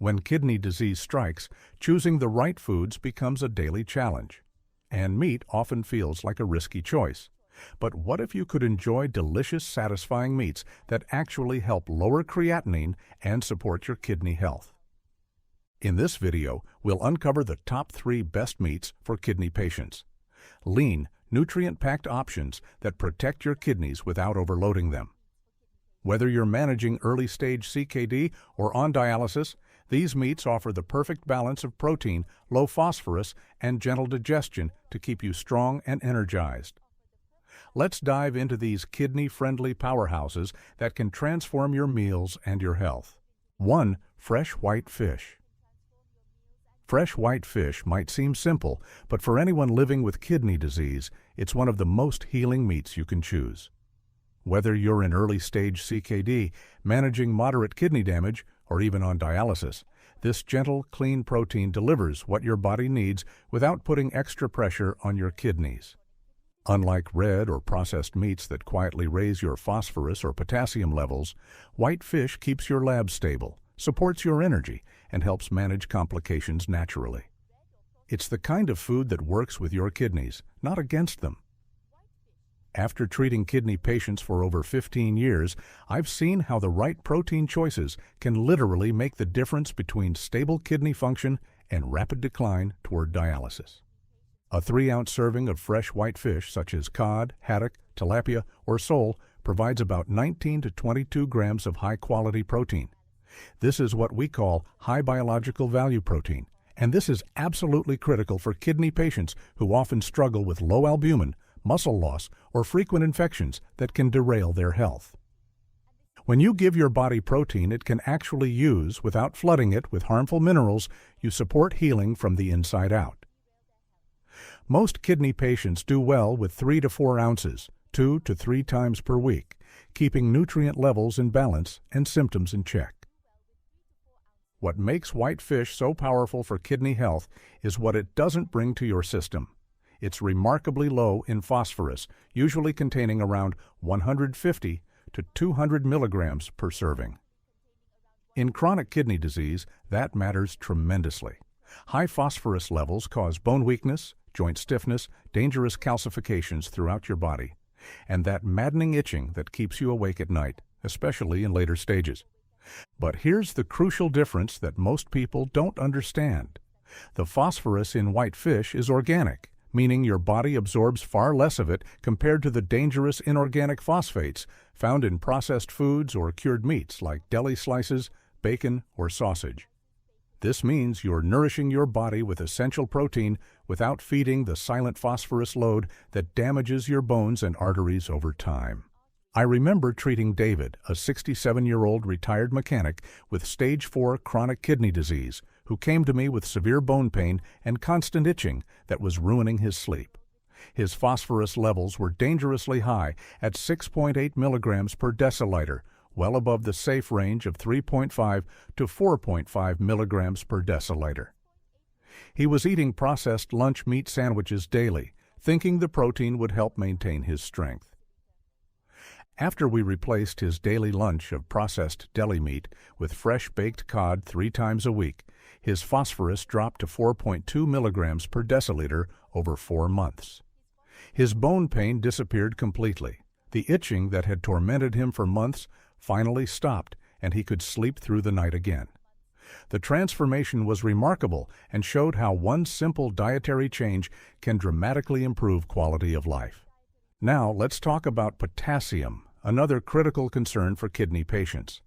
When kidney disease strikes, choosing the right foods becomes a daily challenge. And meat often feels like a risky choice. But what if you could enjoy delicious, satisfying meats that actually help lower creatinine and support your kidney health? In this video, we'll uncover the top 3 best meats for kidney patients. Lean, nutrient-packed options that protect your kidneys without overloading them. Whether you're managing early-stage CKD or on dialysis, these meats offer the perfect balance of protein, low phosphorus, and gentle digestion to keep you strong and energized. Let's dive into these kidney-friendly powerhouses that can transform your meals and your health. 1. Fresh white fish. Fresh white fish might seem simple, but for anyone living with kidney disease, it's one of the most healing meats you can choose. Whether you're in early-stage CKD, managing moderate kidney damage, or even on dialysis, this gentle, clean protein delivers what your body needs without putting extra pressure on your kidneys. Unlike red or processed meats that quietly raise your phosphorus or potassium levels, white fish keeps your labs stable, supports your energy, and helps manage complications naturally. It's the kind of food that works with your kidneys, not against them. After treating kidney patients for over 15 years, I've seen how the right protein choices can literally make the difference between stable kidney function and rapid decline toward dialysis. A 3-ounce serving of fresh white fish such as cod, haddock, tilapia, or sole provides about 19 to 22 grams of high-quality protein. This is what we call high biological value protein, and this is absolutely critical for kidney patients who often struggle with low albumin, muscle loss, or frequent infections that can derail their health. When you give your body protein it can actually use without flooding it with harmful minerals, you support healing from the inside out. Most kidney patients do well with 3 to 4 ounces, 2 to 3 times per week, keeping nutrient levels in balance and symptoms in check. What makes white fish so powerful for kidney health is what it doesn't bring to your system. It's remarkably low in phosphorus, usually containing around 150 to 200 milligrams per serving. In chronic kidney disease, that matters tremendously. High phosphorus levels cause bone weakness, joint stiffness, dangerous calcifications throughout your body, and that maddening itching that keeps you awake at night, especially in later stages. But here's the crucial difference that most people don't understand. The phosphorus in white fish is organic, meaning your body absorbs far less of it compared to the dangerous inorganic phosphates found in processed foods or cured meats like deli slices, bacon, or sausage. This means you're nourishing your body with essential protein without feeding the silent phosphorus load that damages your bones and arteries over time. I remember treating David, a 67-year-old retired mechanic with stage 4 chronic kidney disease, who came to me with severe bone pain and constant itching that was ruining his sleep. His phosphorus levels were dangerously high at 6.8 milligrams per deciliter, well above the safe range of 3.5 to 4.5 milligrams per deciliter. He was eating processed lunch meat sandwiches daily, thinking the protein would help maintain his strength. After we replaced his daily lunch of processed deli meat with fresh baked cod 3 times a week, his phosphorus dropped to 4.2 milligrams per deciliter over 4 months. His bone pain disappeared completely. The itching that had tormented him for months finally stopped, and he could sleep through the night again. The transformation was remarkable and showed how one simple dietary change can dramatically improve quality of life. Now let's talk about potassium, another critical concern for kidney patients.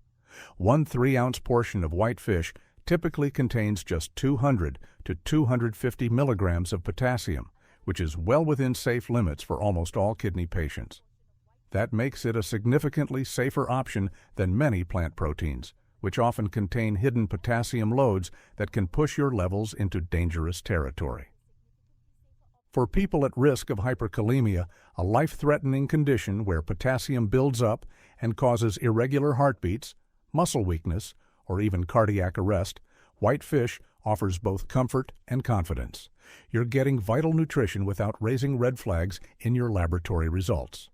One 3-ounce portion of white fish typically contains just 200 to 250 milligrams of potassium, which is well within safe limits for almost all kidney patients. That makes it a significantly safer option than many plant proteins, which often contain hidden potassium loads that can push your levels into dangerous territory. For people at risk of hyperkalemia, a life-threatening condition where potassium builds up and causes irregular heartbeats, muscle weakness, or even cardiac arrest, white fish offers both comfort and confidence. You're getting vital nutrition without raising red flags in your laboratory results.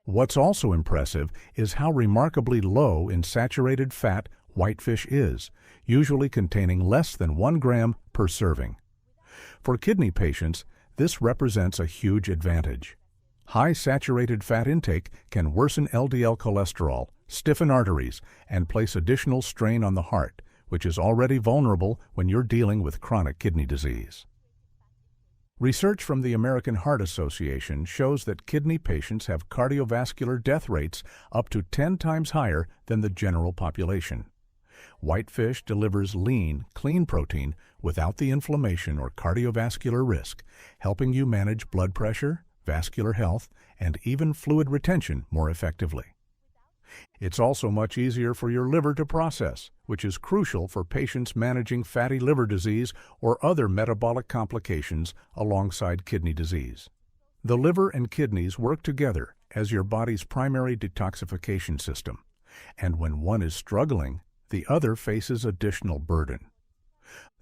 What's also impressive is how remarkably low in saturated fat whitefish is, usually containing less than 1 gram per serving. For kidney patients, this represents a huge advantage. High saturated fat intake can worsen LDL cholesterol, stiffen arteries, and place additional strain on the heart, which is already vulnerable when you're dealing with chronic kidney disease. Research from the American Heart Association shows that kidney patients have cardiovascular death rates up to 10 times higher than the general population. Whitefish delivers lean, clean protein without the inflammation or cardiovascular risk, helping you manage blood pressure, vascular health, and even fluid retention more effectively. It's also much easier for your liver to process, which is crucial for patients managing fatty liver disease or other metabolic complications alongside kidney disease. The liver and kidneys work together as your body's primary detoxification system, and when one is struggling, the other faces additional burden.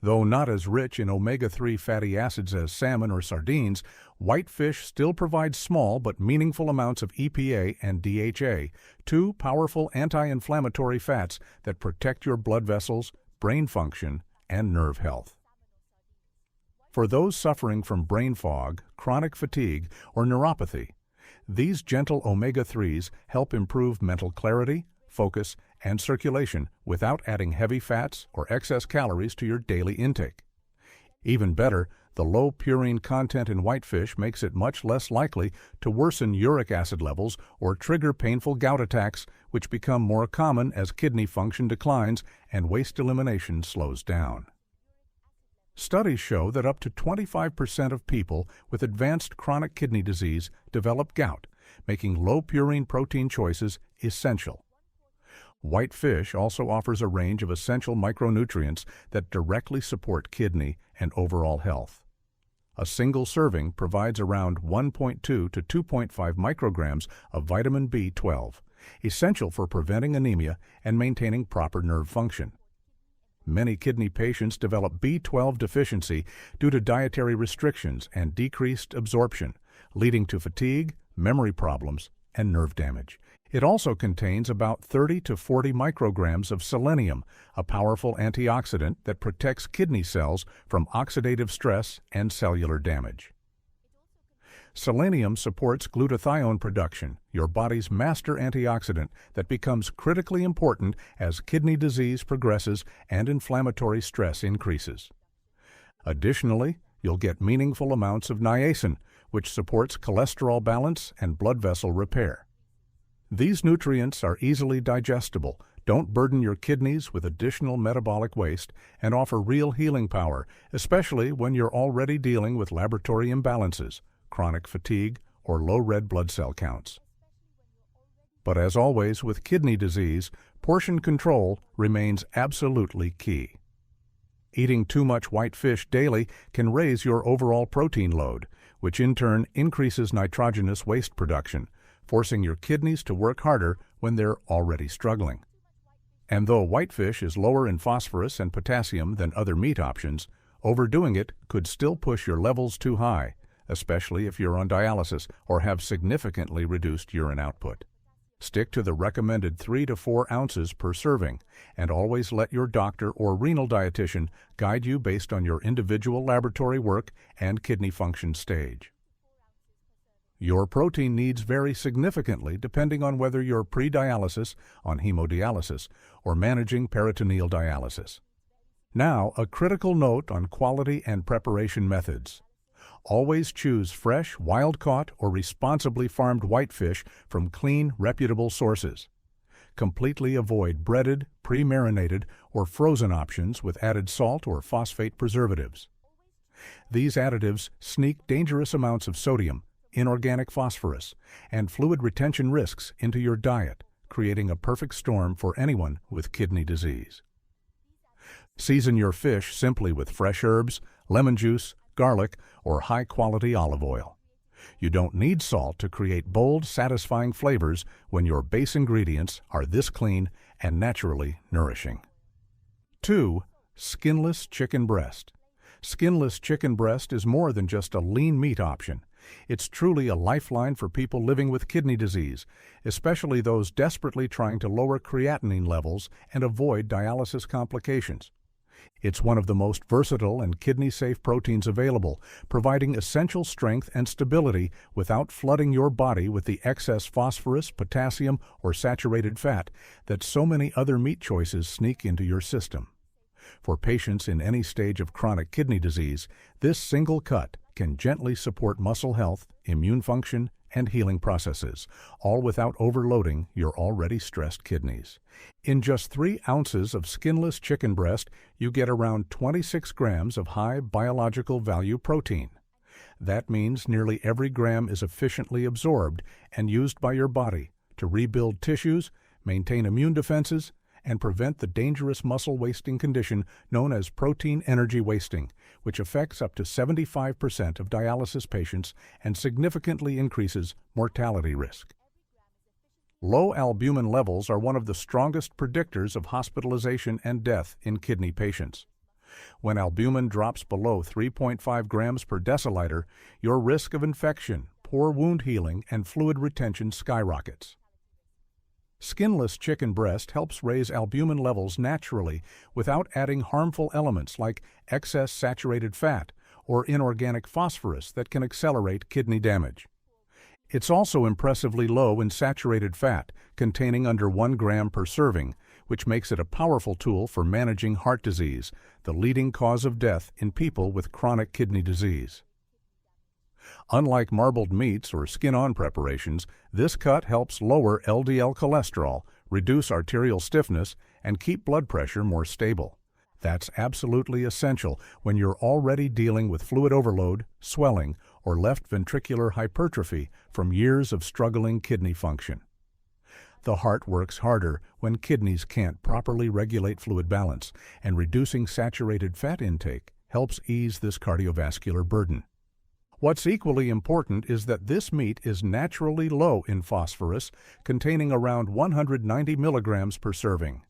Though not as rich in omega-3 fatty acids as salmon or sardines, whitefish still provides small but meaningful amounts of EPA and DHA, two powerful anti-inflammatory fats that protect your blood vessels, brain function, and nerve health. For those suffering from brain fog, chronic fatigue, or neuropathy, these gentle omega-3s help improve mental clarity, focus, and circulation without adding heavy fats or excess calories to your daily intake. Even better, the low purine content in whitefish makes it much less likely to worsen uric acid levels or trigger painful gout attacks, which become more common as kidney function declines and waste elimination slows down. Studies show that up to 25% of people with advanced chronic kidney disease develop gout, making low purine protein choices essential. Whitefish also offers a range of essential micronutrients that directly support kidney and overall health. A single serving provides around 1.2 to 2.5 micrograms of vitamin B12, essential for preventing anemia and maintaining proper nerve function. Many kidney patients develop B12 deficiency due to dietary restrictions and decreased absorption, leading to fatigue, memory problems, and nerve damage. It also contains about 30 to 40 micrograms of selenium, a powerful antioxidant that protects kidney cells from oxidative stress and cellular damage. Selenium supports glutathione production, your body's master antioxidant that becomes critically important as kidney disease progresses and inflammatory stress increases. Additionally, you'll get meaningful amounts of niacin, which supports cholesterol balance and blood vessel repair. These nutrients are easily digestible, don't burden your kidneys with additional metabolic waste, and offer real healing power, especially when you're already dealing with laboratory imbalances, chronic fatigue, or low red blood cell counts. But as always with kidney disease, portion control remains absolutely key. Eating too much whitefish daily can raise your overall protein load, which in turn increases nitrogenous waste production, forcing your kidneys to work harder when they're already struggling. And though whitefish is lower in phosphorus and potassium than other meat options, overdoing it could still push your levels too high, especially if you're on dialysis or have significantly reduced urine output. Stick to the recommended 3 to 4 ounces per serving, and always let your doctor or renal dietitian guide you based on your individual laboratory work and kidney function stage. Your protein needs vary significantly depending on whether you're pre-dialysis, on hemodialysis, or managing peritoneal dialysis. Now, a critical note on quality and preparation methods. Always choose fresh, wild-caught, or responsibly farmed whitefish from clean, reputable sources. Completely avoid breaded, pre-marinated, or frozen options with added salt or phosphate preservatives. These additives sneak dangerous amounts of sodium, inorganic phosphorus, and fluid retention risks into your diet, creating a perfect storm for anyone with kidney disease. Season your fish simply with fresh herbs, lemon juice, garlic, or high-quality olive oil. You don't need salt to create bold, satisfying flavors when your base ingredients are this clean and naturally nourishing. 2. Skinless chicken breast. Skinless chicken breast is more than just a lean meat option. It's truly a lifeline for people living with kidney disease, especially those desperately trying to lower creatinine levels and avoid dialysis complications. It's one of the most versatile and kidney-safe proteins available, providing essential strength and stability without flooding your body with the excess phosphorus, potassium, or saturated fat that so many other meat choices sneak into your system. For patients in any stage of chronic kidney disease, this single cut can gently support muscle health, immune function, and healing processes, all without overloading your already stressed kidneys. In just 3 ounces of skinless chicken breast, you get around 26 grams of high biological value protein. That means nearly every gram is efficiently absorbed and used by your body to rebuild tissues, maintain immune defenses, and prevent the dangerous muscle wasting condition known as protein energy wasting, which affects up to 75% of dialysis patients and significantly increases mortality risk. Low albumin levels are one of the strongest predictors of hospitalization and death in kidney patients. When albumin drops below 3.5 grams per deciliter, your risk of infection, poor wound healing, and fluid retention skyrockets. Skinless chicken breast helps raise albumin levels naturally without adding harmful elements like excess saturated fat or inorganic phosphorus that can accelerate kidney damage. It's also impressively low in saturated fat, containing under 1 gram per serving, which makes it a powerful tool for managing heart disease, the leading cause of death in people with chronic kidney disease. Unlike marbled meats or skin-on preparations, this cut helps lower LDL cholesterol, reduce arterial stiffness, and keep blood pressure more stable. That's absolutely essential when you're already dealing with fluid overload, swelling, or left ventricular hypertrophy from years of struggling kidney function. The heart works harder when kidneys can't properly regulate fluid balance, and reducing saturated fat intake helps ease this cardiovascular burden. What's equally important is that this meat is naturally low in phosphorus, containing around 190 milligrams per serving.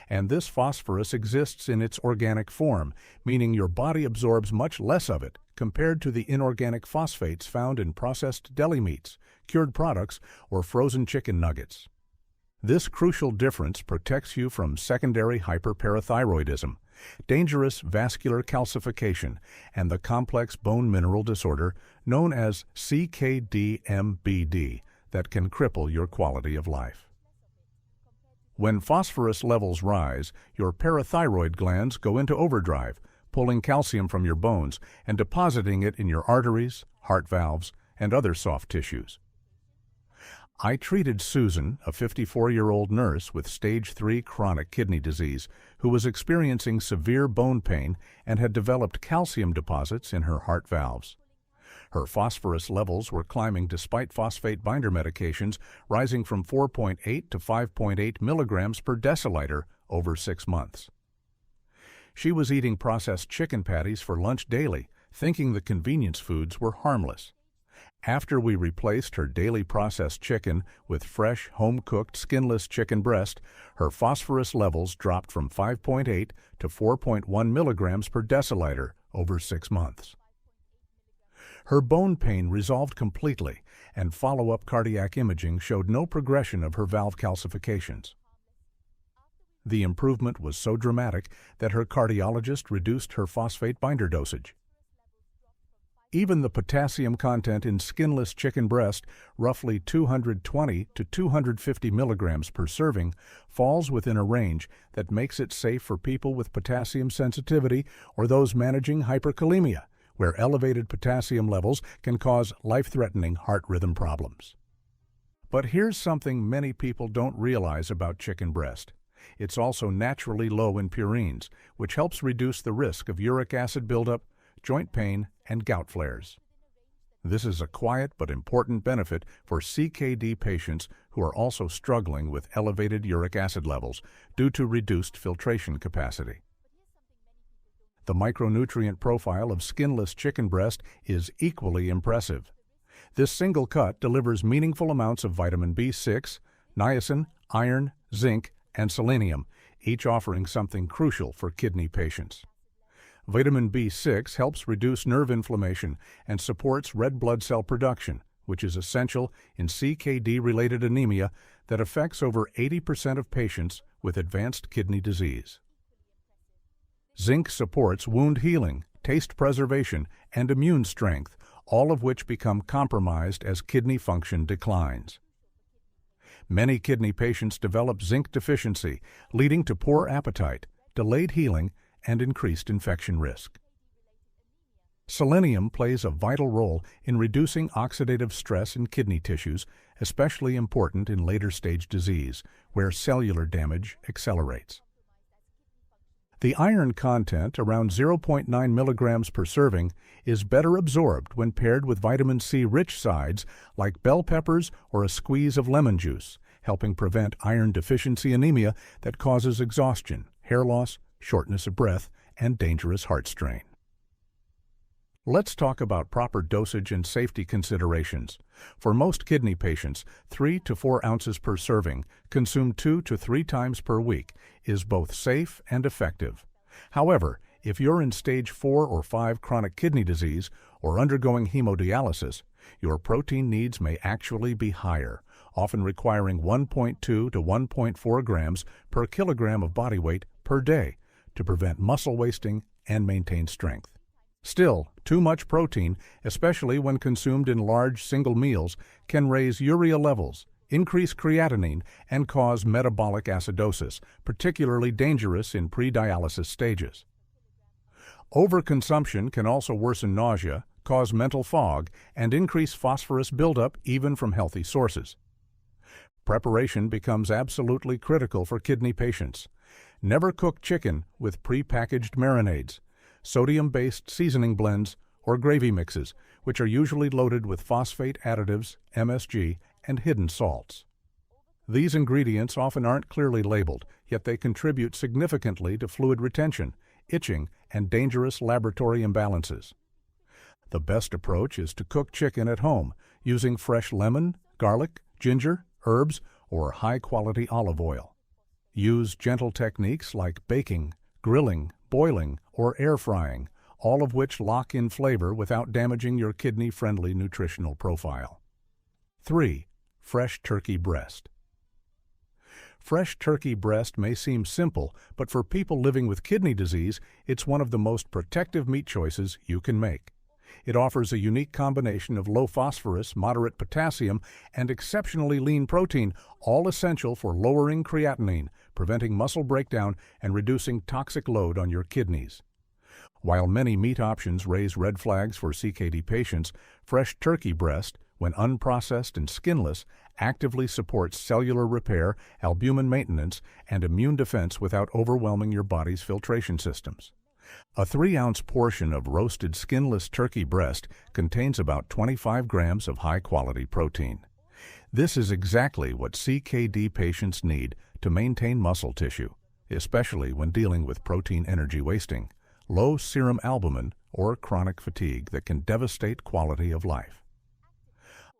And this phosphorus exists in its organic form, meaning your body absorbs much less of it compared to the inorganic phosphates found in processed deli meats, cured products, or frozen chicken nuggets. This crucial difference protects you from secondary hyperparathyroidism, dangerous vascular calcification, and the complex bone mineral disorder known as CKD-MBD that can cripple your quality of life. When phosphorus levels rise, your parathyroid glands go into overdrive, pulling calcium from your bones and depositing it in your arteries, heart valves, and other soft tissues. I treated Susan, a 54-year-old nurse with stage 3 chronic kidney disease, who was experiencing severe bone pain and had developed calcium deposits in her heart valves. Her phosphorus levels were climbing despite phosphate binder medications, rising from 4.8 to 5.8 milligrams per deciliter over 6 months. She was eating processed chicken patties for lunch daily, thinking the convenience foods were harmless. After we replaced her daily processed chicken with fresh, home-cooked, skinless chicken breast, her phosphorus levels dropped from 5.8 to 4.1 milligrams per deciliter over 6 months. Her bone pain resolved completely, and follow-up cardiac imaging showed no progression of her valve calcifications. The improvement was so dramatic that her cardiologist reduced her phosphate binder dosage. Even the potassium content in skinless chicken breast, roughly 220 to 250 milligrams per serving, falls within a range that makes it safe for people with potassium sensitivity or those managing hyperkalemia, where elevated potassium levels can cause life-threatening heart rhythm problems. But here's something many people don't realize about chicken breast. It's also naturally low in purines, which helps reduce the risk of uric acid buildup, joint pain, and gout flares. This is a quiet but important benefit for CKD patients who are also struggling with elevated uric acid levels due to reduced filtration capacity. The micronutrient profile of skinless chicken breast is equally impressive. This single cut delivers meaningful amounts of vitamin B6, niacin, iron, zinc, and selenium, each offering something crucial for kidney patients. Vitamin B6 helps reduce nerve inflammation and supports red blood cell production, which is essential in CKD-related anemia that affects over 80% of patients with advanced kidney disease. Zinc supports wound healing, taste preservation, and immune strength, all of which become compromised as kidney function declines. Many kidney patients develop zinc deficiency, leading to poor appetite, delayed healing, and increased infection risk. Selenium plays a vital role in reducing oxidative stress in kidney tissues, especially important in later-stage disease, where cellular damage accelerates. The iron content, around 0.9 milligrams per serving, is better absorbed when paired with vitamin C-rich sides like bell peppers or a squeeze of lemon juice, helping prevent iron deficiency anemia that causes exhaustion, hair loss, shortness of breath, and dangerous heart strain. Let's talk about proper dosage and safety considerations. For most kidney patients, 3 to 4 ounces per serving, consumed 2 to 3 times per week, is both safe and effective. However, if you're in stage 4 or 5 chronic kidney disease or undergoing hemodialysis, your protein needs may actually be higher, often requiring 1.2 to 1.4 grams per kilogram of body weight per day to prevent muscle wasting and maintain strength. Still, too much protein, especially when consumed in large single meals, can raise urea levels, increase creatinine, and cause metabolic acidosis, particularly dangerous in pre-dialysis stages. Overconsumption can also worsen nausea, cause mental fog, and increase phosphorus buildup even from healthy sources. Preparation becomes absolutely critical for kidney patients. Never cook chicken with pre-packaged marinades, sodium-based seasoning blends, or gravy mixes, which are usually loaded with phosphate additives, MSG, and hidden salts. These ingredients often aren't clearly labeled, yet they contribute significantly to fluid retention, itching, and dangerous laboratory imbalances. The best approach is to cook chicken at home using fresh lemon, garlic, ginger, herbs, or high-quality olive oil. Use gentle techniques like baking, grilling, boiling, or air frying, all of which lock in flavor without damaging your kidney-friendly nutritional profile. 3. Fresh turkey breast. Fresh turkey breast may seem simple, but for people living with kidney disease, it's one of the most protective meat choices you can make. It offers a unique combination of low phosphorus, moderate potassium, and exceptionally lean protein, all essential for lowering creatinine, preventing muscle breakdown, and reducing toxic load on your kidneys. While many meat options raise red flags for CKD patients, fresh turkey breast, when unprocessed and skinless, actively supports cellular repair, albumin maintenance, and immune defense without overwhelming your body's filtration systems. A 3-ounce portion of roasted skinless turkey breast contains about 25 grams of high-quality protein. This is exactly what CKD patients need to maintain muscle tissue, especially when dealing with protein energy wasting, low serum albumin, or chronic fatigue that can devastate quality of life.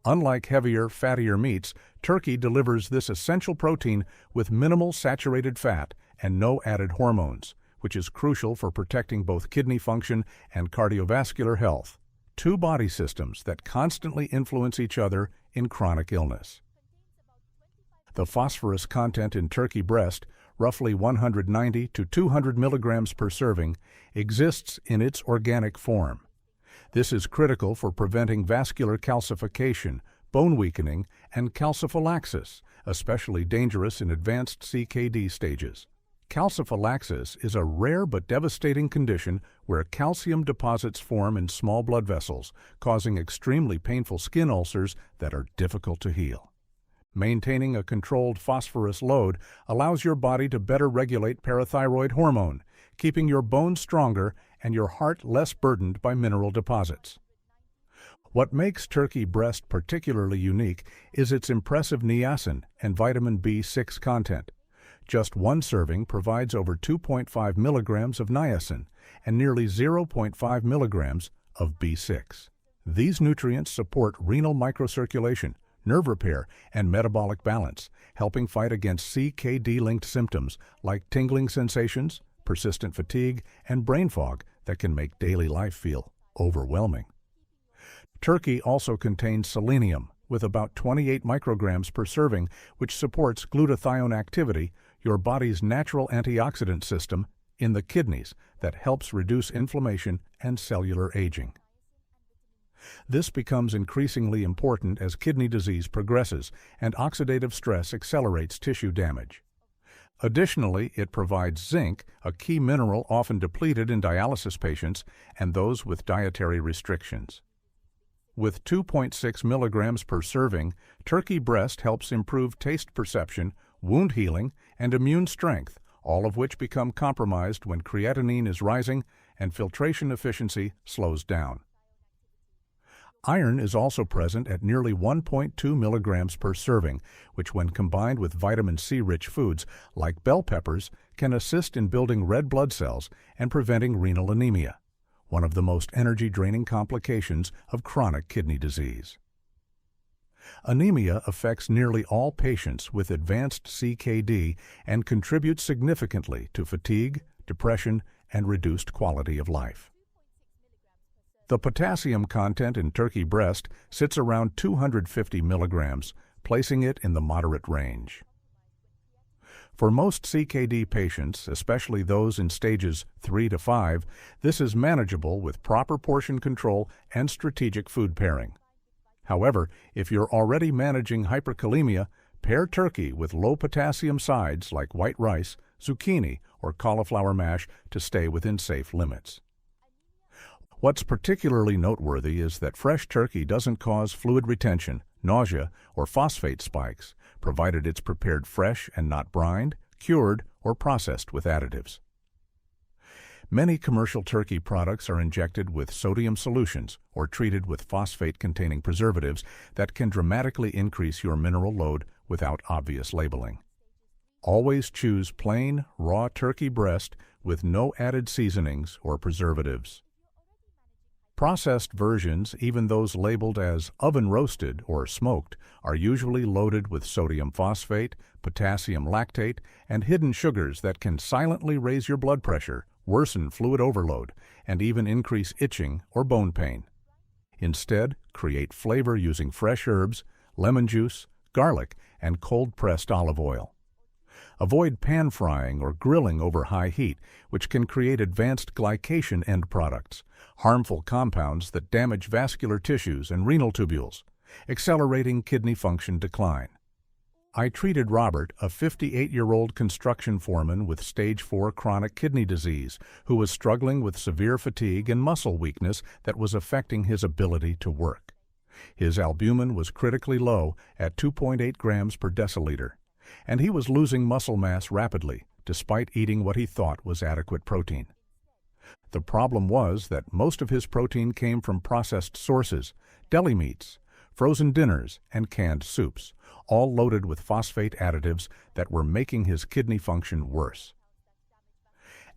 Unlike heavier, fattier meats, turkey delivers this essential protein with minimal saturated fat and no added hormones, which is crucial for protecting both kidney function and cardiovascular health, two body systems that constantly influence each other in chronic illness. The phosphorus content in turkey breast, roughly 190 to 200 milligrams per serving, exists in its organic form. This is critical for preventing vascular calcification, bone weakening, and calciphylaxis, especially dangerous in advanced CKD stages. Calciphylaxis is a rare but devastating condition where calcium deposits form in small blood vessels, causing extremely painful skin ulcers that are difficult to heal. Maintaining a controlled phosphorus load allows your body to better regulate parathyroid hormone, keeping your bones stronger and your heart less burdened by mineral deposits. What makes turkey breast particularly unique is its impressive niacin and vitamin B6 content. Just one serving provides over 2.5 milligrams of niacin and nearly 0.5 milligrams of B6. These nutrients support renal microcirculation, nerve repair, and metabolic balance, helping fight against CKD-linked symptoms like tingling sensations, persistent fatigue, and brain fog that can make daily life feel overwhelming. Turkey also contains selenium, with about 28 micrograms per serving, which supports glutathione activity, your body's natural antioxidant system, in the kidneys that helps reduce inflammation and cellular aging. This becomes increasingly important as kidney disease progresses and oxidative stress accelerates tissue damage. Additionally, it provides zinc, a key mineral often depleted in dialysis patients and those with dietary restrictions. With 2.6 milligrams per serving, turkey breast helps improve taste perception, wound healing, and immune strength, all of which become compromised when creatinine is rising and filtration efficiency slows down. Iron is also present at nearly 1.2 milligrams per serving, which when combined with vitamin C-rich foods like bell peppers can assist in building red blood cells and preventing renal anemia, one of the most energy-draining complications of chronic kidney disease. Anemia affects nearly all patients with advanced CKD and contributes significantly to fatigue, depression, and reduced quality of life. The potassium content in turkey breast sits around 250 milligrams, placing it in the moderate range. For most CKD patients, especially those in stages 3 to 5, this is manageable with proper portion control and strategic food pairing. However, if you're already managing hyperkalemia, pair turkey with low potassium sides like white rice, zucchini, or cauliflower mash to stay within safe limits. What's particularly noteworthy is that fresh turkey doesn't cause fluid retention, nausea, or phosphate spikes, provided it's prepared fresh and not brined, cured, or processed with additives. Many commercial turkey products are injected with sodium solutions or treated with phosphate-containing preservatives that can dramatically increase your mineral load without obvious labeling. Always choose plain, raw turkey breast with no added seasonings or preservatives. Processed versions, even those labeled as oven-roasted or smoked, are usually loaded with sodium phosphate, potassium lactate, and hidden sugars that can silently raise your blood pressure, worsen fluid overload, and even increase itching or bone pain. Instead, create flavor using fresh herbs, lemon juice, garlic, and cold-pressed olive oil. Avoid pan frying or grilling over high heat, which can create advanced glycation end products, harmful compounds that damage vascular tissues and renal tubules, accelerating kidney function decline. I treated Robert, a 58-year-old construction foreman with stage 4 chronic kidney disease, who was struggling with severe fatigue and muscle weakness that was affecting his ability to work. His albumin was critically low at 2.8 grams per deciliter, and he was losing muscle mass rapidly, despite eating what he thought was adequate protein. The problem was that most of his protein came from processed sources, deli meats, frozen dinners, and canned soups, all loaded with phosphate additives that were making his kidney function worse.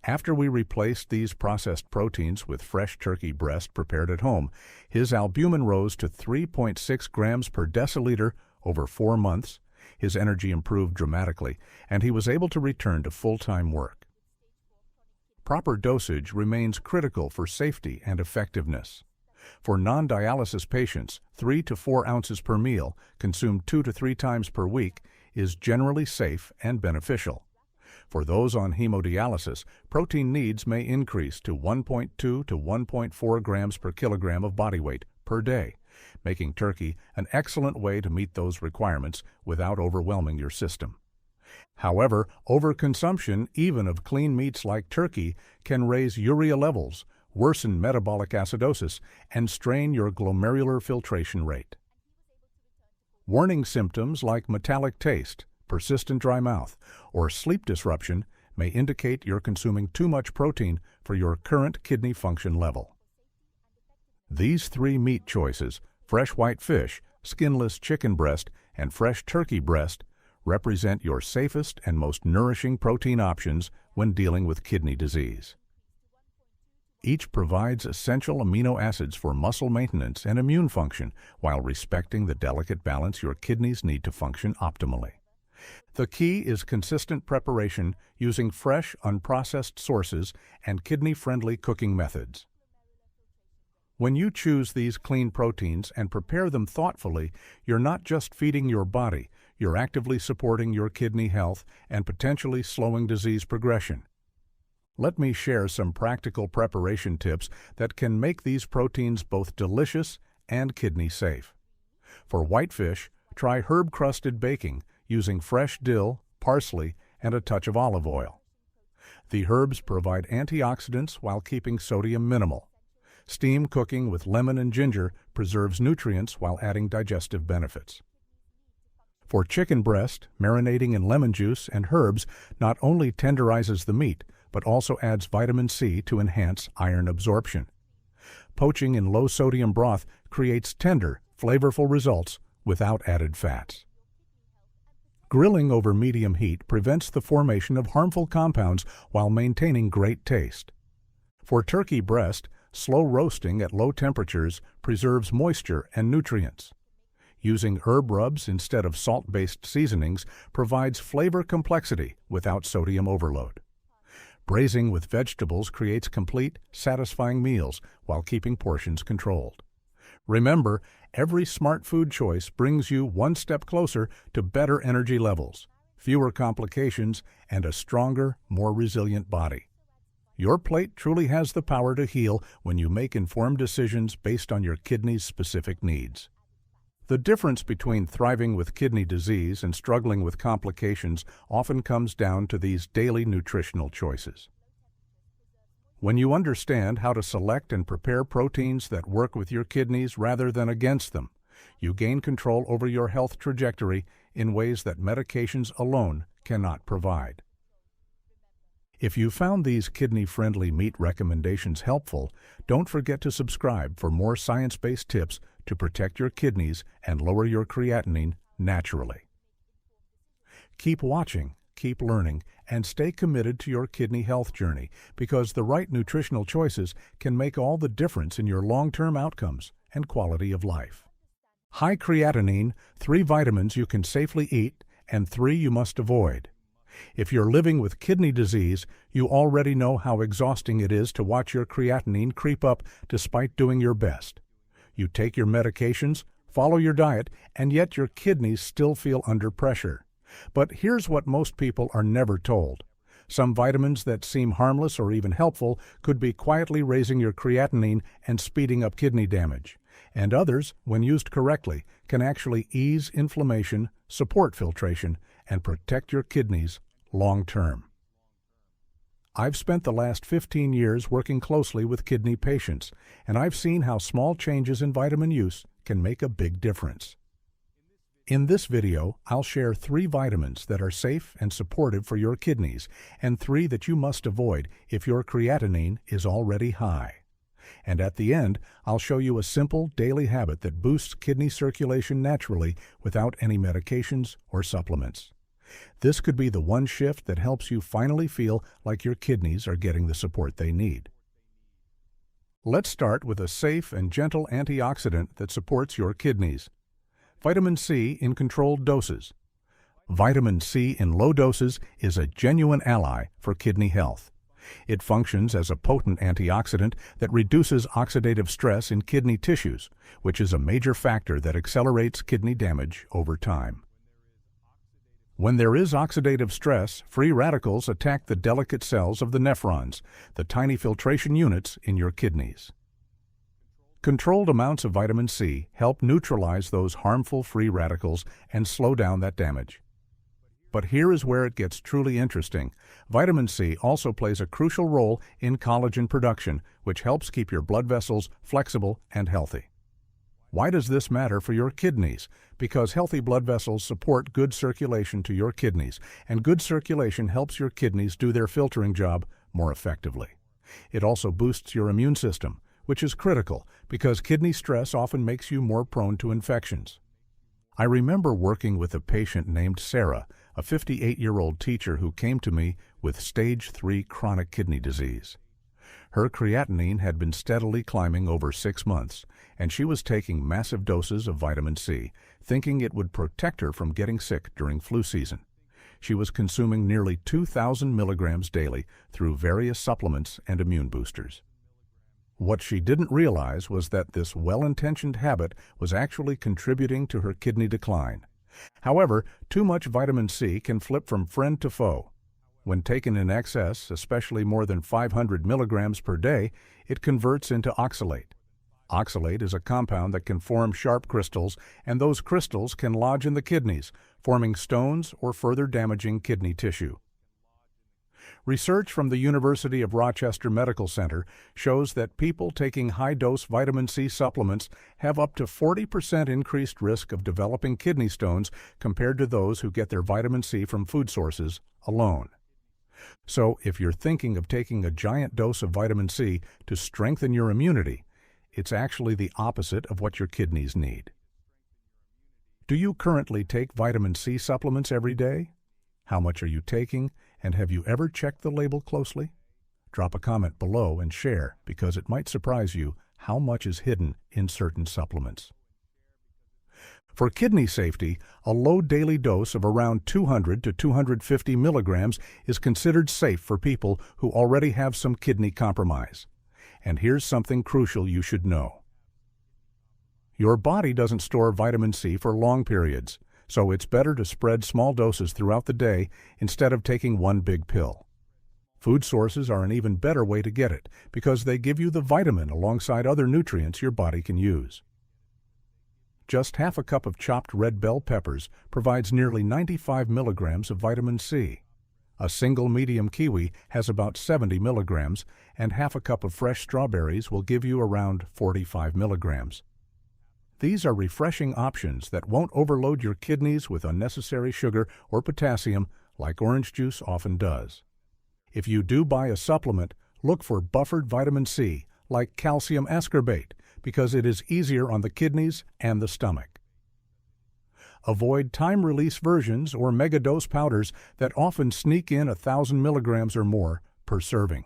After we replaced these processed proteins with fresh turkey breast prepared at home, his albumin rose to 3.6 grams per deciliter over 4 months, his energy improved dramatically, and he was able to return to full-time work. Proper dosage remains critical for safety and effectiveness. For non-dialysis patients, 3 to 4 ounces per meal, consumed 2 to 3 times per week, is generally safe and beneficial. For those on hemodialysis, protein needs may increase to 1.2 to 1.4 grams per kilogram of body weight per day, making turkey an excellent way to meet those requirements without overwhelming your system. However, overconsumption, even of clean meats like turkey, can raise urea levels, worsen metabolic acidosis, and strain your glomerular filtration rate. Warning symptoms like metallic taste, persistent dry mouth, or sleep disruption may indicate you're consuming too much protein for your current kidney function level. These 3 meat choices, fresh white fish, skinless chicken breast, and fresh turkey breast, represent your safest and most nourishing protein options when dealing with kidney disease. Each provides essential amino acids for muscle maintenance and immune function while respecting the delicate balance your kidneys need to function optimally. The key is consistent preparation using fresh, unprocessed sources and kidney-friendly cooking methods. When you choose these clean proteins and prepare them thoughtfully, you're not just feeding your body, you're actively supporting your kidney health and potentially slowing disease progression. Let me share some practical preparation tips that can make these proteins both delicious and kidney safe. For whitefish, try herb-crusted baking using fresh dill, parsley, and a touch of olive oil. The herbs provide antioxidants while keeping sodium minimal. Steam cooking with lemon and ginger preserves nutrients while adding digestive benefits. For chicken breast, marinating in lemon juice and herbs not only tenderizes the meat, but also adds vitamin C to enhance iron absorption. Poaching in low-sodium broth creates tender, flavorful results without added fats. Grilling over medium heat prevents the formation of harmful compounds while maintaining great taste. For turkey breast, slow roasting at low temperatures preserves moisture and nutrients. Using herb rubs instead of salt-based seasonings provides flavor complexity without sodium overload. Braising with vegetables creates complete, satisfying meals while keeping portions controlled. Remember, every smart food choice brings you one step closer to better energy levels, fewer complications, and a stronger, more resilient body. Your plate truly has the power to heal when you make informed decisions based on your kidney's specific needs. The difference between thriving with kidney disease and struggling with complications often comes down to these daily nutritional choices. When you understand how to select and prepare proteins that work with your kidneys rather than against them, you gain control over your health trajectory in ways that medications alone cannot provide. If you found these kidney-friendly meat recommendations helpful, don't forget to subscribe for more science-based tips to protect your kidneys and lower your creatinine naturally. Keep watching, keep learning, and stay committed to your kidney health journey because the right nutritional choices can make all the difference in your long-term outcomes and quality of life. High creatinine, 3 vitamins you can safely eat, and 3 you must avoid. If you're living with kidney disease, you already know how exhausting it is to watch your creatinine creep up despite doing your best. You take your medications, follow your diet, and yet your kidneys still feel under pressure. But here's what most people are never told. Some vitamins that seem harmless or even helpful could be quietly raising your creatinine and speeding up kidney damage. And others, when used correctly, can actually ease inflammation, support filtration, and protect your kidneys long-term. I've spent the last 15 years working closely with kidney patients, and I've seen how small changes in vitamin use can make a big difference. In this video, I'll share 3 vitamins that are safe and supportive for your kidneys, and 3 that you must avoid if your creatinine is already high. And at the end, I'll show you a simple daily habit that boosts kidney circulation naturally without any medications or supplements. This could be the one shift that helps you finally feel like your kidneys are getting the support they need. Let's start with a safe and gentle antioxidant that supports your kidneys. Vitamin C in controlled doses. Vitamin C in low doses is a genuine ally for kidney health. It functions as a potent antioxidant that reduces oxidative stress in kidney tissues, which is a major factor that accelerates kidney damage over time. When there is oxidative stress, free radicals attack the delicate cells of the nephrons, the tiny filtration units in your kidneys. Controlled amounts of vitamin C help neutralize those harmful free radicals and slow down that damage. But here is where it gets truly interesting. Vitamin C also plays a crucial role in collagen production, which helps keep your blood vessels flexible and healthy. Why does this matter for your kidneys? Because healthy blood vessels support good circulation to your kidneys, and good circulation helps your kidneys do their filtering job more effectively. It also boosts your immune system, which is critical because kidney stress often makes you more prone to infections. I remember working with a patient named Sarah, a 58-year-old teacher who came to me with stage 3 chronic kidney disease. Her creatinine had been steadily climbing over 6 months, and she was taking massive doses of vitamin C, thinking it would protect her from getting sick during flu season. she was consuming nearly 2,000 milligrams daily through various supplements and immune boosters. What she didn't realize was that this well-intentioned habit was actually contributing to her kidney decline. However, too much vitamin C can flip from friend to foe. When taken in excess, especially more than 500 milligrams per day, it converts into oxalate. Oxalate is a compound that can form sharp crystals, and those crystals can lodge in the kidneys, forming stones or further damaging kidney tissue. Research from the University of Rochester Medical Center shows that people taking high-dose vitamin C supplements have up to 40% increased risk of developing kidney stones compared to those who get their vitamin C from food sources alone. So, if you're thinking of taking a giant dose of vitamin C to strengthen your immunity, it's actually the opposite of what your kidneys need. Do you currently take vitamin C supplements every day? How much are you taking, and have you ever checked the label closely? Drop a comment below and share, because it might surprise you how much is hidden in certain supplements. For kidney safety, a low daily dose of around 200 to 250 milligrams is considered safe for people who already have some kidney compromise. And here's something crucial you should know. Your body doesn't store vitamin C for long periods, so it's better to spread small doses throughout the day instead of taking one big pill. Food sources are an even better way to get it because they give you the vitamin alongside other nutrients your body can use. Just half a cup of chopped red bell peppers provides nearly 95 milligrams of vitamin C. A single medium kiwi has about 70 milligrams, and half a cup of fresh strawberries will give you around 45 milligrams. These are refreshing options that won't overload your kidneys with unnecessary sugar or potassium like orange juice often does. If you do buy a supplement, look for buffered vitamin C, like calcium ascorbate, because it is easier on the kidneys and the stomach. Avoid time-release versions or megadose powders that often sneak in 1,000 milligrams or more per serving.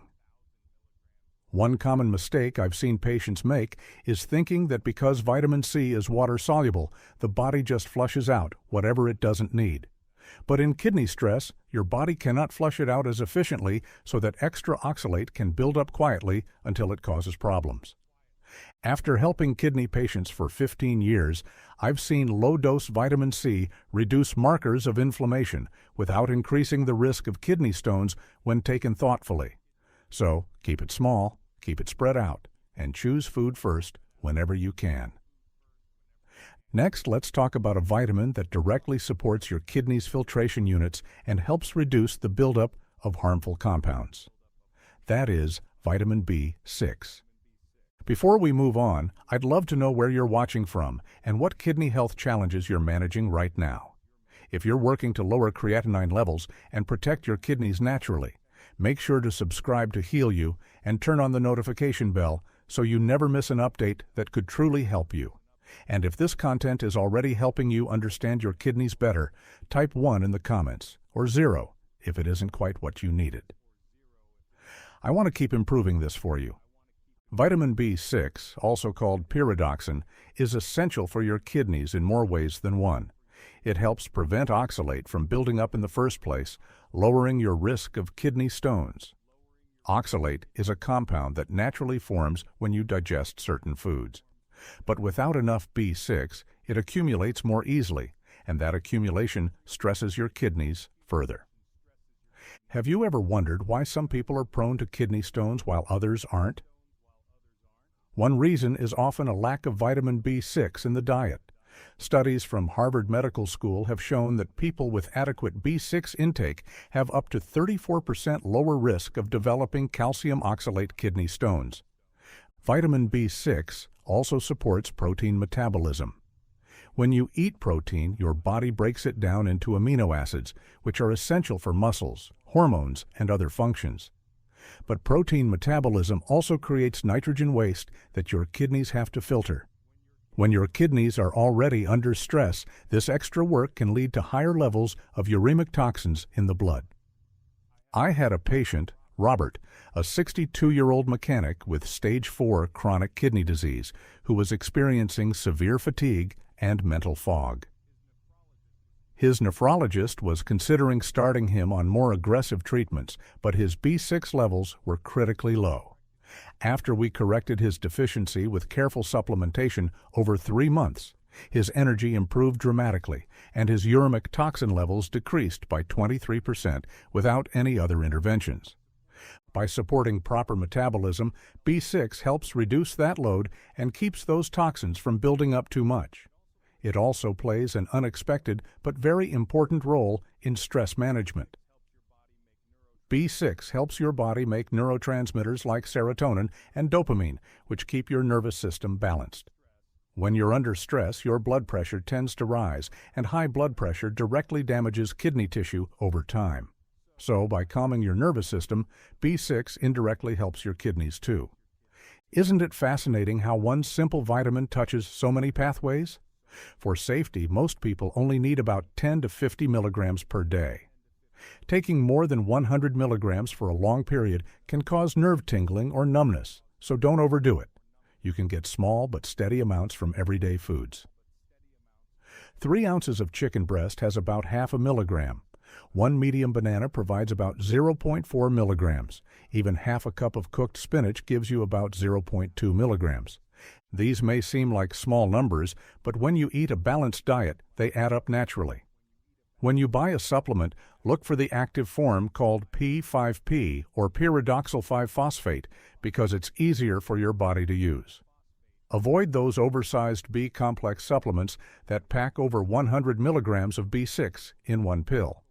One common mistake I've seen patients make is thinking that because vitamin C is water-soluble, the body just flushes out whatever it doesn't need. But in kidney stress, your body cannot flush it out as efficiently, so that extra oxalate can build up quietly until it causes problems. After helping kidney patients for 15 years, I've seen low-dose vitamin C reduce markers of inflammation without increasing the risk of kidney stones when taken thoughtfully. So, keep it small, keep it spread out, and choose food first whenever you can. Next, let's talk about a vitamin that directly supports your kidney's filtration units and helps reduce the buildup of harmful compounds. That is vitamin B6. Before we move on, I'd love to know where you're watching from and what kidney health challenges you're managing right now. If you're working to lower creatinine levels and protect your kidneys naturally, make sure to subscribe to Heal You and turn on the notification bell so you never miss an update that could truly help you. And if this content is already helping you understand your kidneys better, type 1 in the comments, or 0 if it isn't quite what you needed. I want to keep improving this for you. Vitamin B6, also called pyridoxine, is essential for your kidneys in more ways than one. It helps prevent oxalate from building up in the first place, lowering your risk of kidney stones. Oxalate is a compound that naturally forms when you digest certain foods. But without enough B6, it accumulates more easily, and that accumulation stresses your kidneys further. Have you ever wondered why some people are prone to kidney stones while others aren't? One reason is often a lack of vitamin B6 in the diet. Studies from Harvard Medical School have shown that people with adequate B6 intake have up to 34% lower risk of developing calcium oxalate kidney stones. Vitamin B6 also supports protein metabolism. When you eat protein, your body breaks it down into amino acids, which are essential for muscles, hormones, and other functions. But protein metabolism also creates nitrogen waste that your kidneys have to filter. When your kidneys are already under stress, this extra work can lead to higher levels of uremic toxins in the blood. I had a patient, Robert, a 62-year-old mechanic with stage 4 chronic kidney disease, who was experiencing severe fatigue and mental fog. His nephrologist was considering starting him on more aggressive treatments, but his B6 levels were critically low. After we corrected his deficiency with careful supplementation over 3 months, his energy improved dramatically, and his uremic toxin levels decreased by 23% without any other interventions. By supporting proper metabolism, B6 helps reduce that load and keeps those toxins from building up too much. It also plays an unexpected but very important role in stress management. B6 helps your body make neurotransmitters like serotonin and dopamine, which keep your nervous system balanced. When you're under stress, your blood pressure tends to rise, and high blood pressure directly damages kidney tissue over time. So, by calming your nervous system, B6 indirectly helps your kidneys too. Isn't it fascinating how one simple vitamin touches so many pathways? For safety, most people only need about 10 to 50 milligrams per day. Taking more than 100 milligrams for a long period can cause nerve tingling or numbness, so don't overdo it. You can get small but steady amounts from everyday foods. 3 ounces of chicken breast has about half a milligram. 1 medium banana provides about 0.4 milligrams. Even half a cup of cooked spinach gives you about 0.2 milligrams. These may seem like small numbers, but when you eat a balanced diet, they add up naturally. When you buy a supplement, look for the active form called P5P or pyridoxal 5-phosphate because it's easier for your body to use. Avoid those oversized B-complex supplements that pack over 100 milligrams of B6 in one pill.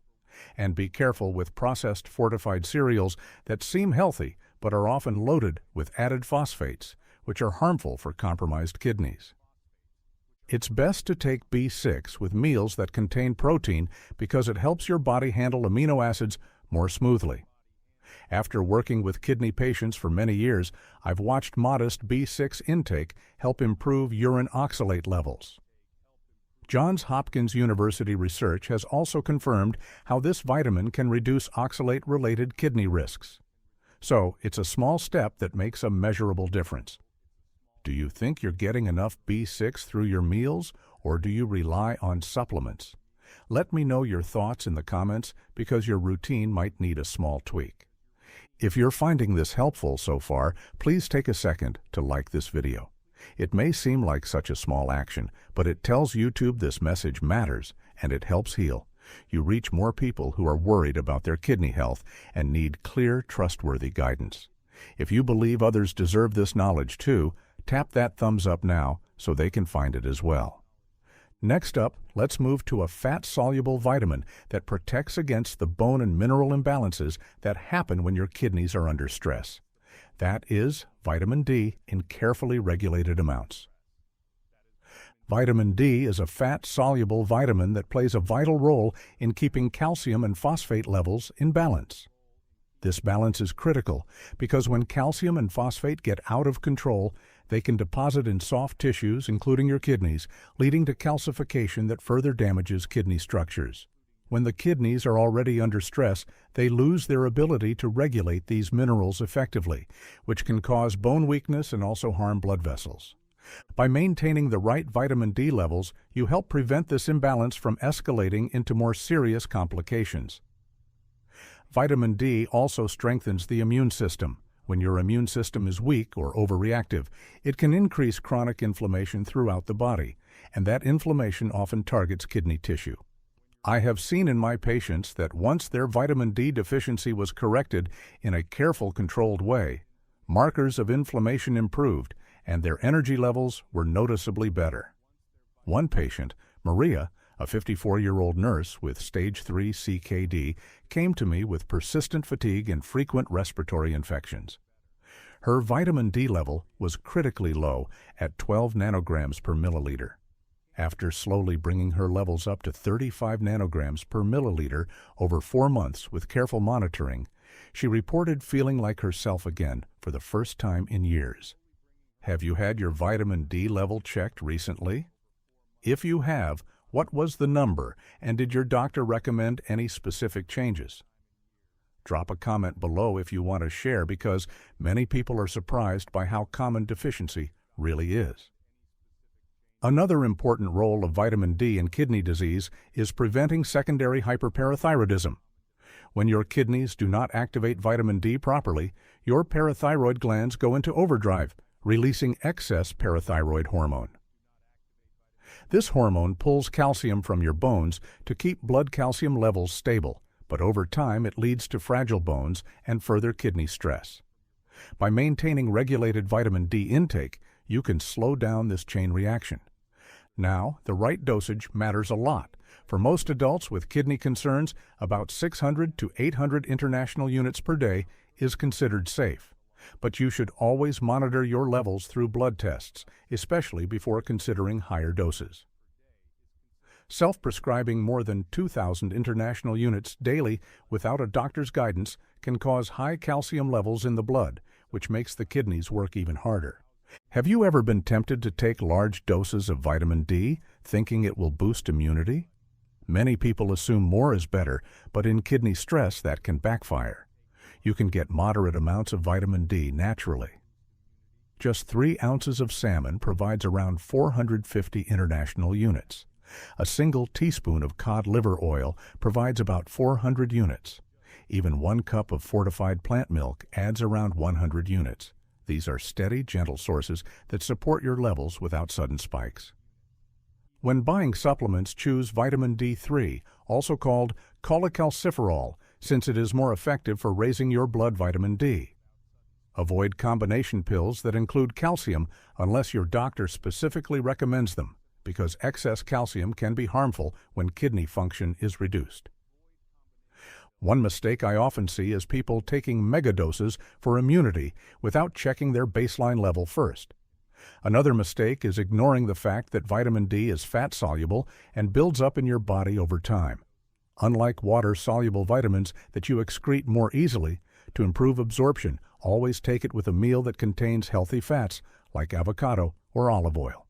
And be careful with processed fortified cereals that seem healthy but are often loaded with added phosphates, which are harmful for compromised kidneys. It's best to take B6 with meals that contain protein because it helps your body handle amino acids more smoothly. After working with kidney patients for many years, I've watched modest B6 intake help improve urine oxalate levels. Johns Hopkins University research has also confirmed how this vitamin can reduce oxalate-related kidney risks. So, it's a small step that makes a measurable difference. Do you think you're getting enough B6 through your meals, or do you rely on supplements? Let me know your thoughts in the comments because your routine might need a small tweak. If you're finding this helpful so far, please take a second to like this video. It may seem like such a small action, but it tells YouTube this message matters and it helps heal. You reach more people who are worried about their kidney health and need clear, trustworthy guidance. If you believe others deserve this knowledge too, tap that thumbs up now so they can find it as well. Next up, let's move to a fat-soluble vitamin that protects against the bone and mineral imbalances that happen when your kidneys are under stress. That is vitamin D in carefully regulated amounts. Vitamin D is a fat-soluble vitamin that plays a vital role in keeping calcium and phosphate levels in balance. This balance is critical because when calcium and phosphate get out of control, they can deposit in soft tissues, including your kidneys, leading to calcification that further damages kidney structures. When the kidneys are already under stress, they lose their ability to regulate these minerals effectively, which can cause bone weakness and also harm blood vessels. By maintaining the right vitamin D levels, you help prevent this imbalance from escalating into more serious complications. Vitamin D also strengthens the immune system. When your immune system is weak or overreactive, it can increase chronic inflammation throughout the body, and that inflammation often targets kidney tissue. I have seen in my patients that once their vitamin D deficiency was corrected in a careful, controlled way, markers of inflammation improved and their energy levels were noticeably better. One patient, Maria, a 54-year-old nurse with stage 3 CKD, came to me with persistent fatigue and frequent respiratory infections. Her vitamin D level was critically low at 12 nanograms per milliliter. After slowly bringing her levels up to 35 nanograms per milliliter over 4 months with careful monitoring, she reported feeling like herself again for the first time in years. Have you had your vitamin D level checked recently? If you have, what was the number, and did your doctor recommend any specific changes? Drop a comment below if you want to share because many people are surprised by how common deficiency really is. Another important role of vitamin D in kidney disease is preventing secondary hyperparathyroidism. When your kidneys do not activate vitamin D properly, your parathyroid glands go into overdrive, releasing excess parathyroid hormone. This hormone pulls calcium from your bones to keep blood calcium levels stable, but over time it leads to fragile bones and further kidney stress. By maintaining regulated vitamin D intake, you can slow down this chain reaction. Now, the right dosage matters a lot. For most adults with kidney concerns, about 600 to 800 international units per day is considered safe. But you should always monitor your levels through blood tests, especially before considering higher doses. Self-prescribing more than 2,000 international units daily without a doctor's guidance can cause high calcium levels in the blood, which makes the kidneys work even harder. Have you ever been tempted to take large doses of vitamin D, thinking it will boost immunity? Many people assume more is better, but in kidney stress that can backfire. You can get moderate amounts of vitamin D naturally. Just 3 ounces of salmon provides around 450 international units. A single teaspoon of cod liver oil provides about 400 units. Even 1 cup of fortified plant milk adds around 100 units. These are steady, gentle sources that support your levels without sudden spikes. When buying supplements, choose vitamin D3, also called cholecalciferol, since it is more effective for raising your blood vitamin D. Avoid combination pills that include calcium unless your doctor specifically recommends them, because excess calcium can be harmful when kidney function is reduced. One mistake I often see is people taking megadoses for immunity without checking their baseline level first. Another mistake is ignoring the fact that vitamin D is fat-soluble and builds up in your body over time. Unlike water-soluble vitamins that you excrete more easily, to improve absorption, always take it with a meal that contains healthy fats like avocado or olive oil.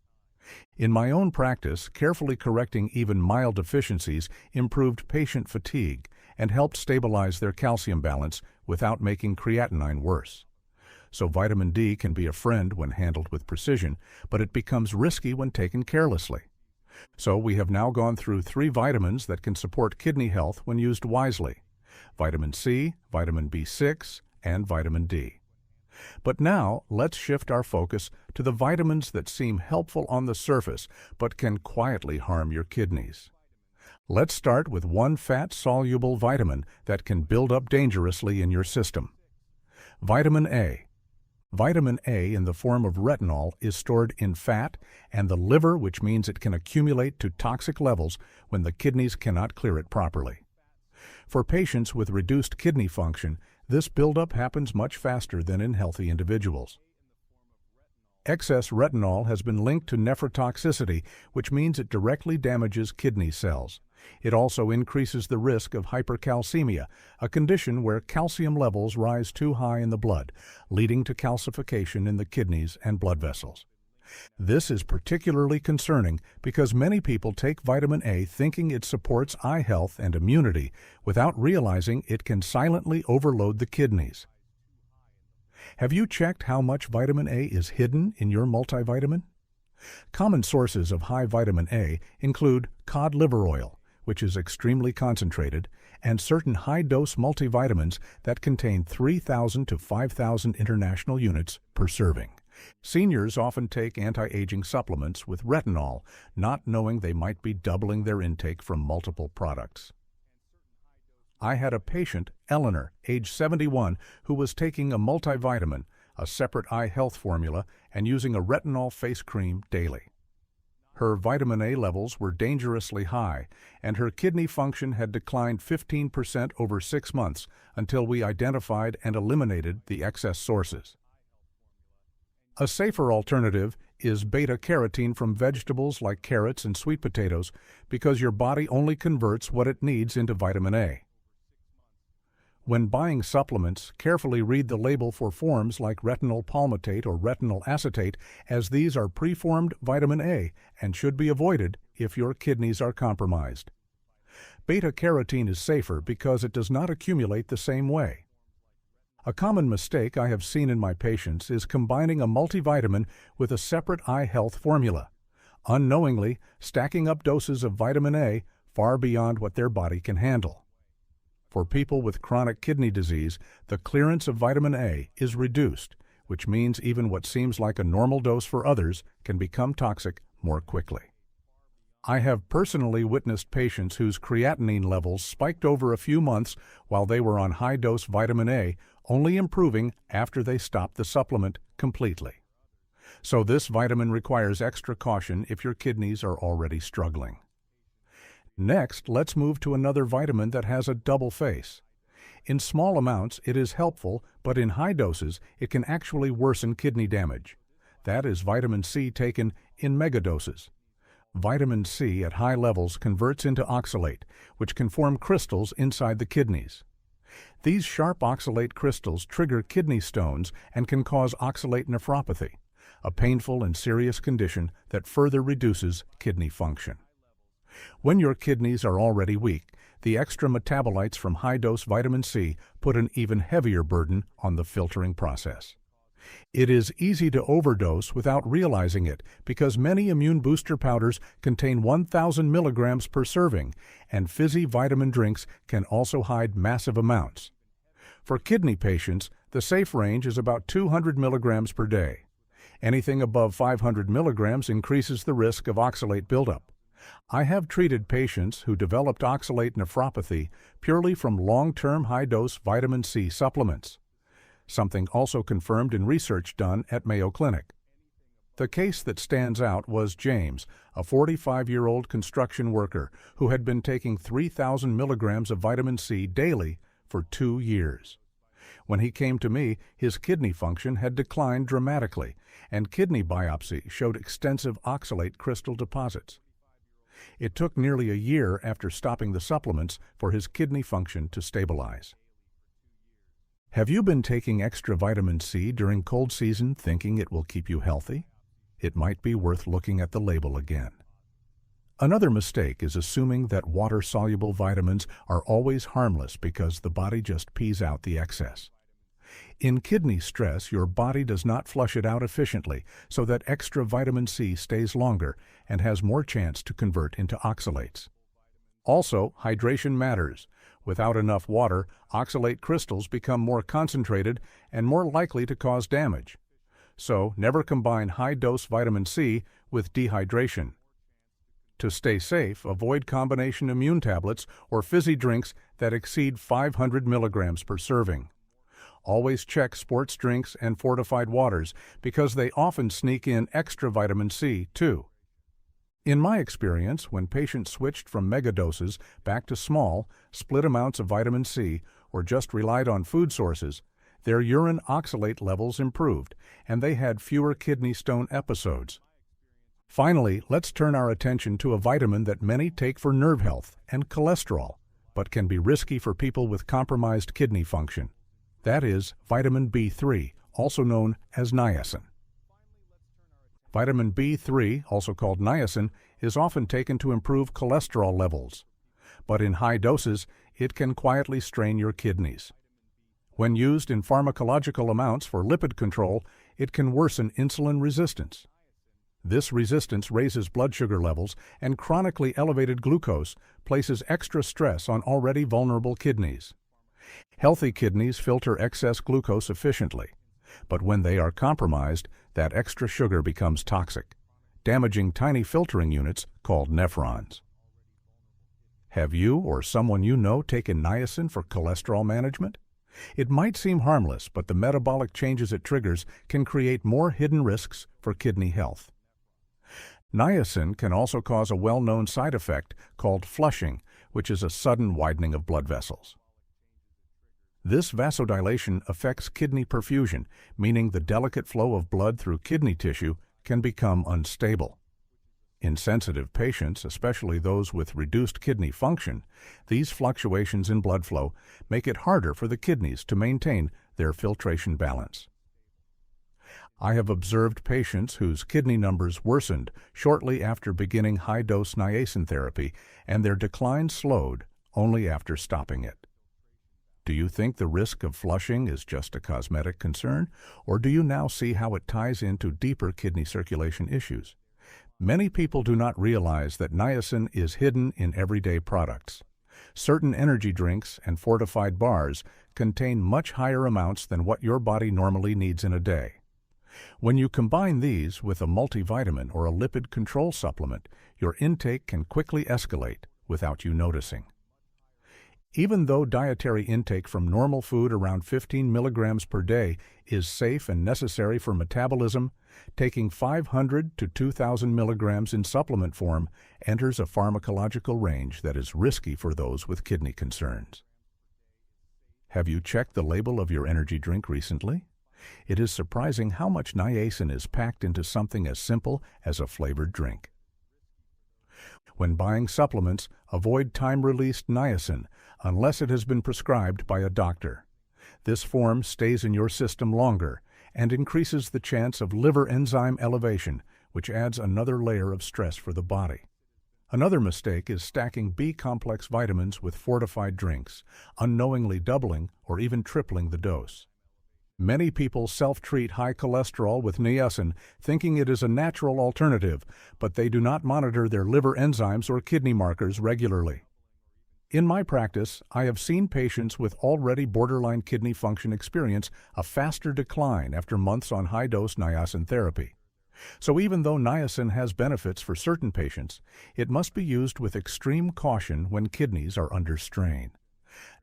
In my own practice, carefully correcting even mild deficiencies improved patient fatigue and helped stabilize their calcium balance without making creatinine worse. So vitamin D can be a friend when handled with precision, but it becomes risky when taken carelessly. So we have now gone through 3 vitamins that can support kidney health when used wisely: vitamin C, vitamin B6, and vitamin D. But now let's shift our focus to the vitamins that seem helpful on the surface but can quietly harm your kidneys. Let's start with one fat-soluble vitamin that can build up dangerously in your system: vitamin A. Vitamin A in the form of retinol is stored in fat and the liver, which means it can accumulate to toxic levels when the kidneys cannot clear it properly. For patients with reduced kidney function, this buildup happens much faster than in healthy individuals. Excess retinol has been linked to nephrotoxicity, which means it directly damages kidney cells. It also increases the risk of hypercalcemia, a condition where calcium levels rise too high in the blood, leading to calcification in the kidneys and blood vessels. This is particularly concerning because many people take vitamin A thinking it supports eye health and immunity without realizing it can silently overload the kidneys. Have you checked how much vitamin A is hidden in your multivitamin? Common sources of high vitamin A include cod liver oil, which is extremely concentrated, and certain high-dose multivitamins that contain 3,000 to 5,000 international units per serving. Seniors often take anti-aging supplements with retinol, not knowing they might be doubling their intake from multiple products. I had a patient, Eleanor, age 71, who was taking a multivitamin, a separate eye health formula, and using a retinol face cream daily. Her vitamin A levels were dangerously high, and her kidney function had declined 15% over 6 months until we identified and eliminated the excess sources. A safer alternative is beta-carotene from vegetables like carrots and sweet potatoes because your body only converts what it needs into vitamin A. When buying supplements, carefully read the label for forms like retinol palmitate or retinol acetate, as these are preformed vitamin A and should be avoided if your kidneys are compromised. Beta-carotene is safer because it does not accumulate the same way. A common mistake I have seen in my patients is combining a multivitamin with a separate eye health formula. unknowingly stacking up doses of vitamin A far beyond what their body can handle. For people with chronic kidney disease, the clearance of vitamin A is reduced, which means even what seems like a normal dose for others can become toxic more quickly. I have personally witnessed patients whose creatinine levels spiked over a few months while they were on high-dose vitamin A, only improving after they stopped the supplement completely. So this vitamin requires extra caution if your kidneys are already struggling. Next, let's move to another vitamin that has a double face. In small amounts, it is helpful, but in high doses, it can actually worsen kidney damage. That is vitamin C taken in megadoses. Vitamin C at high levels converts into oxalate, which can form crystals inside the kidneys. These sharp oxalate crystals trigger kidney stones and can cause oxalate nephropathy, a painful and serious condition that further reduces kidney function. When your kidneys are already weak, the extra metabolites from high-dose vitamin C put an even heavier burden on the filtering process. It is easy to overdose without realizing it because many immune booster powders contain 1,000 milligrams per serving, and fizzy vitamin drinks can also hide massive amounts. For kidney patients, the safe range is about 200 milligrams per day. Anything above 500 milligrams increases the risk of oxalate buildup. I have treated patients who developed oxalate nephropathy purely from long-term high-dose vitamin C supplements, something also confirmed in research done at Mayo Clinic. The case that stands out was James, a 45-year-old construction worker who had been taking 3,000 milligrams of vitamin C daily for 2 years. When he came to me, his kidney function had declined dramatically, and kidney biopsy showed extensive oxalate crystal deposits. It took nearly a year after stopping the supplements for his kidney function to stabilize. Have you been taking extra vitamin C during cold season thinking it will keep you healthy? It might be worth looking at the label again. Another mistake is assuming that water-soluble vitamins are always harmless because the body just pees out the excess. In kidney stress, your body does not flush it out efficiently, so that extra vitamin C stays longer and has more chance to convert into oxalates. Also, hydration matters. Without enough water, oxalate crystals become more concentrated and more likely to cause damage. So, never combine high-dose vitamin C with dehydration. To stay safe, avoid combination immune tablets or fizzy drinks that exceed 500 milligrams per serving. Always check sports drinks and fortified waters because they often sneak in extra vitamin C, too. In my experience, when patients switched from megadoses back to small, split amounts of vitamin C or just relied on food sources, their urine oxalate levels improved and they had fewer kidney stone episodes. Finally, let's turn our attention to a vitamin that many take for nerve health and cholesterol, but can be risky for people with compromised kidney function. That is vitamin B3, also known as niacin. Vitamin B3, also called niacin, is often taken to improve cholesterol levels, but in high doses, it can quietly strain your kidneys. When used in pharmacological amounts for lipid control, it can worsen insulin resistance. This resistance raises blood sugar levels, and chronically elevated glucose places extra stress on already vulnerable kidneys. Healthy kidneys filter excess glucose efficiently, but when they are compromised, that extra sugar becomes toxic, damaging tiny filtering units called nephrons. Have you or someone you know taken niacin for cholesterol management? It might seem harmless, but the metabolic changes it triggers can create more hidden risks for kidney health. Niacin can also cause a well-known side effect called flushing, which is a sudden widening of blood vessels. This vasodilation affects kidney perfusion, meaning the delicate flow of blood through kidney tissue can become unstable. In sensitive patients, especially those with reduced kidney function, these fluctuations in blood flow make it harder for the kidneys to maintain their filtration balance. I have observed patients whose kidney numbers worsened shortly after beginning high-dose niacin therapy, and their decline slowed only after stopping it. Do you think the risk of flushing is just a cosmetic concern, or do you now see how it ties into deeper kidney circulation issues? Many people do not realize that niacin is hidden in everyday products. Certain energy drinks and fortified bars contain much higher amounts than what your body normally needs in a day. When you combine these with a multivitamin or a lipid control supplement, your intake can quickly escalate without you noticing. Even though dietary intake from normal food around 15 milligrams per day is safe and necessary for metabolism, taking 500 to 2,000 milligrams in supplement form enters a pharmacological range that is risky for those with kidney concerns. Have you checked the label of your energy drink recently? It is surprising how much niacin is packed into something as simple as a flavored drink. When buying supplements, avoid time-released niacin unless it has been prescribed by a doctor. This form stays in your system longer and increases the chance of liver enzyme elevation, which adds another layer of stress for the body. Another mistake is stacking B-complex vitamins with fortified drinks, unknowingly doubling or even tripling the dose. Many people self-treat high cholesterol with niacin, thinking it is a natural alternative, but they do not monitor their liver enzymes or kidney markers regularly. In my practice, I have seen patients with already borderline kidney function experience a faster decline after months on high-dose niacin therapy. So even though niacin has benefits for certain patients, it must be used with extreme caution when kidneys are under strain.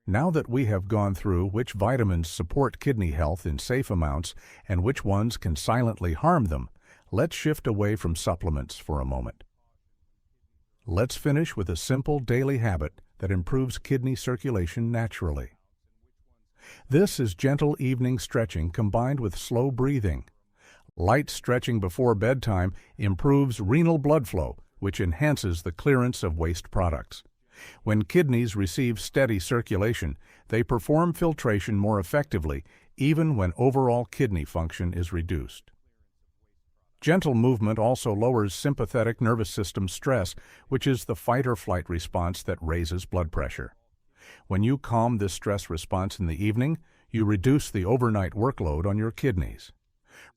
Now that we have gone through which vitamins support kidney health in safe amounts and which ones can silently harm them, let's shift away from supplements for a moment. Let's finish with a simple daily habit that improves kidney circulation naturally. This is gentle evening stretching combined with slow breathing. Light stretching before bedtime improves renal blood flow, which enhances the clearance of waste products. When kidneys receive steady circulation, they perform filtration more effectively, even when overall kidney function is reduced. Gentle movement also lowers sympathetic nervous system stress, which is the fight-or-flight response that raises blood pressure. When you calm this stress response in the evening, you reduce the overnight workload on your kidneys.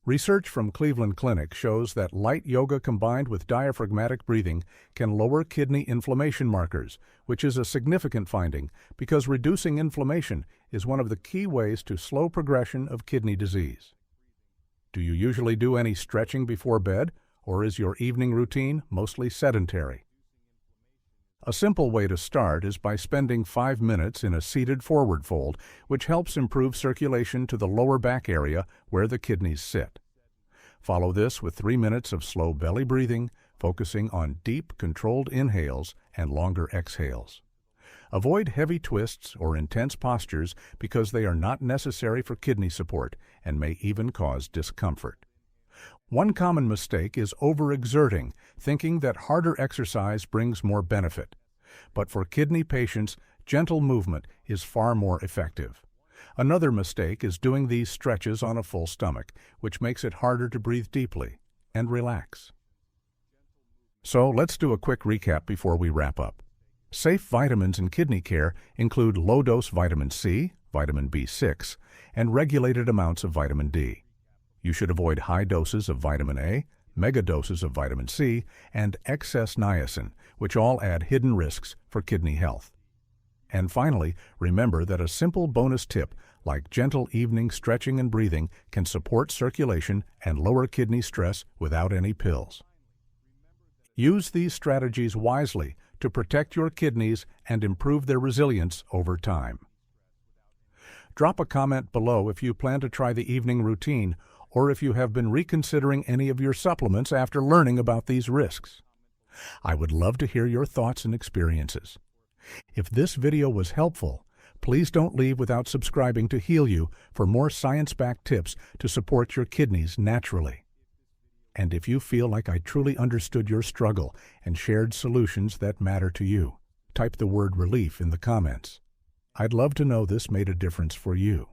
Research from Cleveland Clinic shows that light yoga combined with diaphragmatic breathing can lower kidney inflammation markers, which is a significant finding because reducing inflammation is one of the key ways to slow progression of kidney disease. Do you usually do any stretching before bed, or is your evening routine mostly sedentary? A simple way to start is by spending 5 minutes in a seated forward fold, which helps improve circulation to the lower back area where the kidneys sit. Follow this with 3 minutes of slow belly breathing, focusing on deep, controlled inhales and longer exhales. Avoid heavy twists or intense postures because they are not necessary for kidney support and may even cause discomfort. One common mistake is overexerting, thinking that harder exercise brings more benefit. But for kidney patients, gentle movement is far more effective. Another mistake is doing these stretches on a full stomach, which makes it harder to breathe deeply and relax. So let's do a quick recap before we wrap up. Safe vitamins in kidney care include low-dose vitamin C, vitamin B6, and regulated amounts of vitamin D. You should avoid high doses of vitamin A, megadoses of vitamin C, and excess niacin, which all add hidden risks for kidney health. And finally, remember that a simple bonus tip like gentle evening stretching and breathing can support circulation and lower kidney stress without any pills. Use these strategies wisely to protect your kidneys and improve their resilience over time. Drop a comment below if you plan to try the evening routine or if you have been reconsidering any of your supplements after learning about these risks. I would love to hear your thoughts and experiences. If this video was helpful, please don't leave without subscribing to Heal You for more science-backed tips to support your kidneys naturally. And if you feel like I truly understood your struggle and shared solutions that matter to you, type the word relief in the comments. I'd love to know this made a difference for you.